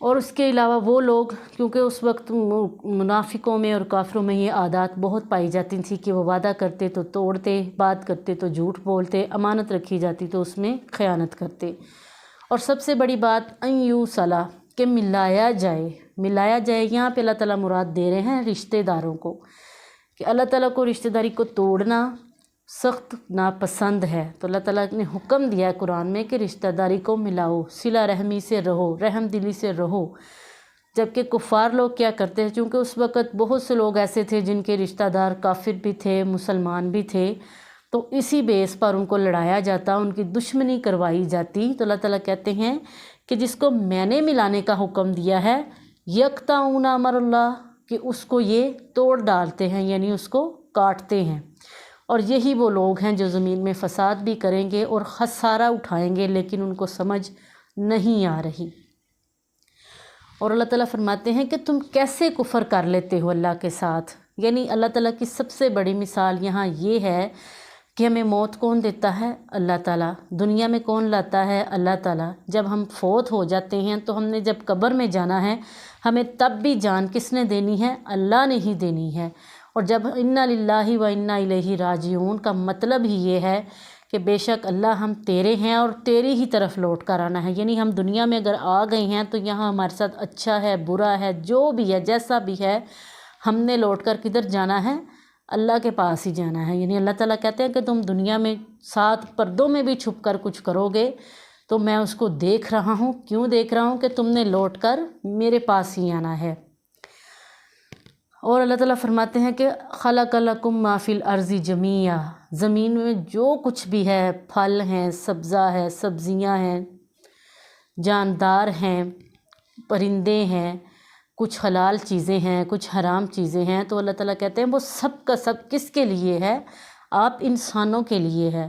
اور اس کے علاوہ وہ لوگ، کیونکہ اس وقت منافقوں میں اور کافروں میں یہ عادات بہت پائی جاتی تھی کہ وہ وعدہ کرتے تو توڑتے، بات کرتے تو جھوٹ بولتے، امانت رکھی جاتی تو اس میں خیانت کرتے۔ اور سب سے بڑی بات ان یوصلا، کہ ملایا جائے۔ یہاں پہ اللہ تعالیٰ مراد دے رہے ہیں رشتہ داروں کو، کہ اللہ تعالیٰ کو رشتہ داری کو توڑنا سخت ناپسند ہے، تو اللہ تعالیٰ نے حکم دیا ہے قرآن میں کہ رشتہ داری کو ملاؤ، صلہ رحمی سے رہو، رحم دلی سے رہو۔ جبکہ کفار لوگ کیا کرتے ہیں، چونکہ اس وقت بہت سے لوگ ایسے تھے جن کے رشتہ دار کافر بھی تھے، مسلمان بھی تھے، تو اسی بیس پر ان کو لڑایا جاتا، ان کی دشمنی کروائی جاتی۔ تو اللہ تعالیٰ کہتے ہیں کہ جس کو میں نے ملانے کا حکم دیا ہے، یقطعون امر اللہ، کہ اس کو یہ توڑ ڈالتے ہیں، یعنی اس کو کاٹتے ہیں۔ اور یہی وہ لوگ ہیں جو زمین میں فساد بھی کریں گے اور خسارہ اٹھائیں گے، لیکن ان کو سمجھ نہیں آ رہی۔ اور اللہ تعالیٰ فرماتے ہیں کہ تم کیسے کفر کر لیتے ہو اللہ کے ساتھ۔ یعنی اللہ تعالیٰ کی سب سے بڑی مثال یہاں یہ ہے کہ ہمیں موت کون دیتا ہے؟ اللہ تعالیٰ۔ دنیا میں کون لاتا ہے؟ اللہ تعالیٰ۔ جب ہم فوت ہو جاتے ہیں تو ہم نے جب قبر میں جانا ہے، ہمیں تب بھی جان کس نے دینی ہے؟ اللہ نے ہی دینی ہے۔ اور جب انا للہ و انا الیہ راجعون کا مطلب ہی یہ ہے کہ بے شک اللہ ہم تیرے ہیں اور تیری ہی طرف لوٹ کر آنا ہے۔ یعنی ہم دنیا میں اگر آ گئے ہیں تو یہاں ہمارے ساتھ اچھا ہے، برا ہے، جو بھی ہے، جیسا بھی ہے، ہم نے لوٹ کر کدھر جانا ہے؟ اللہ کے پاس ہی جانا ہے۔ یعنی اللہ تعالیٰ کہتے ہیں کہ تم دنیا میں ساتھ پردوں میں بھی چھپ کر کچھ کرو گے تو میں اس کو دیکھ رہا ہوں۔ کیوں دیکھ رہا ہوں؟ کہ تم نے لوٹ کر میرے پاس ہی آنا ہے۔ اور اللہ تعالیٰ فرماتے ہیں کہ خلق لکم ما فی الارض جمیعا، زمین میں جو کچھ بھی ہے، پھل ہیں، سبزہ ہے، سبزیاں ہیں، جاندار ہیں، پرندے ہیں، کچھ حلال چیزیں ہیں، کچھ حرام چیزیں ہیں، تو اللہ تعالیٰ کہتے ہیں وہ سب کا سب کس کے لیے ہے؟ آپ انسانوں کے لیے ہے۔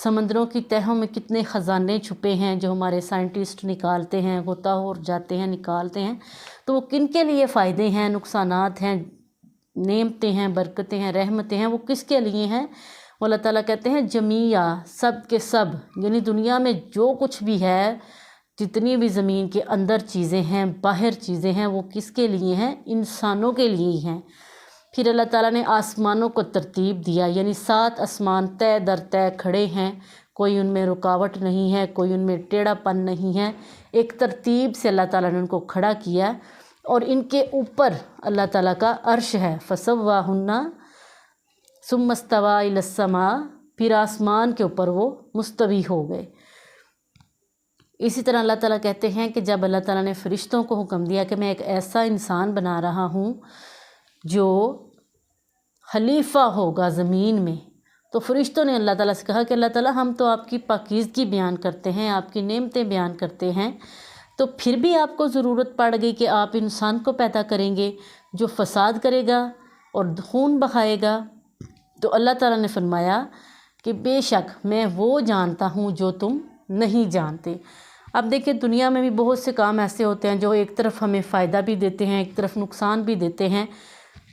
سمندروں کی تہوں میں کتنے خزانے چھپے ہیں جو ہمارے سائنٹسٹ نکالتے ہیں، ہوتا ہو جاتے ہیں، نکالتے ہیں، تو وہ کن کے لیے فائدے ہیں، نقصانات ہیں، نعمتیں ہیں، برکتیں ہیں، رحمتیں ہیں، وہ کس کے لیے ہیں؟ وہ اللہ تعالیٰ کہتے ہیں جمیعا، سب کے سب۔ یعنی دنیا میں جو کچھ بھی ہے، جتنی بھی زمین کے اندر چیزیں ہیں، باہر چیزیں ہیں، وہ کس کے لیے ہیں؟ انسانوں کے لیے ہی ہیں۔ پھر اللہ تعالیٰ نے آسمانوں کو ترتیب دیا، یعنی 7 آسمان طے در طے کھڑے ہیں، کوئی ان میں رکاوٹ نہیں ہے، کوئی ان میں ٹیڑھا پن نہیں ہے، ایک ترتیب سے اللہ تعالیٰ نے ان کو کھڑا کیا۔ اور ان کے اوپر اللہ تعالیٰ کا عرش ہے، فَسَوَّاهُنَّ ثُمَّ اسْتَوَىٰ إِلَى السَّمَاءِ، پھر آسمان کے اوپر وہ مستوی ہو گئے۔ اسی طرح اللہ تعالیٰ کہتے ہیں کہ جب اللہ تعالیٰ نے فرشتوں کو حکم دیا کہ میں ایک ایسا انسان بنا رہا ہوں جو خلیفہ ہوگا زمین میں، تو فرشتوں نے اللہ تعالیٰ سے کہا کہ اللہ تعالیٰ ہم تو آپ کی پاکیزگی بیان کرتے ہیں، آپ کی نعمتیں بیان کرتے ہیں، تو پھر بھی آپ کو ضرورت پڑ گئی کہ آپ انسان کو پیدا کریں گے جو فساد کرے گا اور خون بہائے گا؟ تو اللہ تعالیٰ نے فرمایا کہ بے شک میں وہ جانتا ہوں جو تم نہیں جانتے۔ اب دیکھیں دنیا میں بھی بہت سے کام ایسے ہوتے ہیں جو ایک طرف ہمیں فائدہ بھی دیتے ہیں، ایک طرف نقصان بھی دیتے ہیں،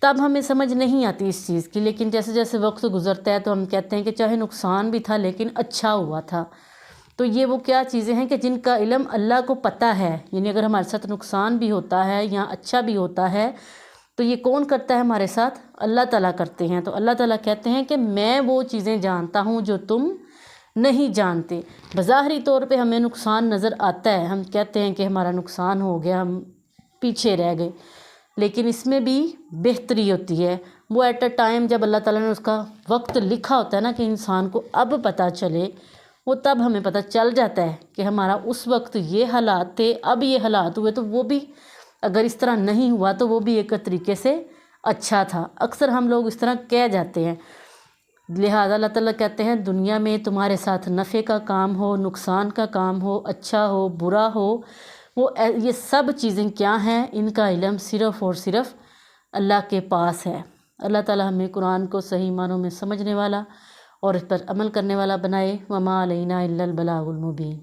تب ہمیں سمجھ نہیں آتی اس چیز کی، لیکن جیسے جیسے وقت گزرتا ہے تو ہم کہتے ہیں کہ چاہے نقصان بھی تھا لیکن اچھا ہوا تھا۔ تو یہ وہ کیا چیزیں ہیں کہ جن کا علم اللہ کو پتہ ہے، یعنی اگر ہمارے ساتھ نقصان بھی ہوتا ہے یا اچھا بھی ہوتا ہے تو یہ کون کرتا ہے ہمارے ساتھ؟ اللہ تعالیٰ کرتے ہیں۔ تو اللہ تعالیٰ کہتے ہیں کہ میں وہ چیزیں جانتا ہوں جو تم نہیں جانتے۔ بظاہری طور پہ ہمیں نقصان نظر آتا ہے، ہم کہتے ہیں کہ ہمارا نقصان ہو گیا، ہم پیچھے رہ گئے، لیکن اس میں بھی بہتری ہوتی ہے۔ وہ ایٹ اے ٹائم جب اللہ تعالیٰ نے اس کا وقت لکھا ہوتا ہے نا کہ انسان کو اب پتہ چلے، وہ تب ہمیں پتہ چل جاتا ہے کہ ہمارا اس وقت یہ حالات تھے، اب یہ حالات ہوئے، تو وہ بھی اگر اس طرح نہیں ہوا تو وہ بھی ایک طریقے سے اچھا تھا۔ اکثر ہم لوگ اس طرح کہہ جاتے ہیں، لہذا اللہ تعالیٰ کہتے ہیں دنیا میں تمہارے ساتھ نفع کا کام ہو، نقصان کا کام ہو، اچھا ہو، برا ہو، وہ یہ سب چیزیں کیا ہیں؟ ان کا علم صرف اور صرف اللہ کے پاس ہے۔ اللہ تعالیٰ ہمیں قرآن کو صحیح معنوں میں سمجھنے والا اور اس پر عمل کرنے والا بنائے۔ وما علینا الا البلاغ المبین۔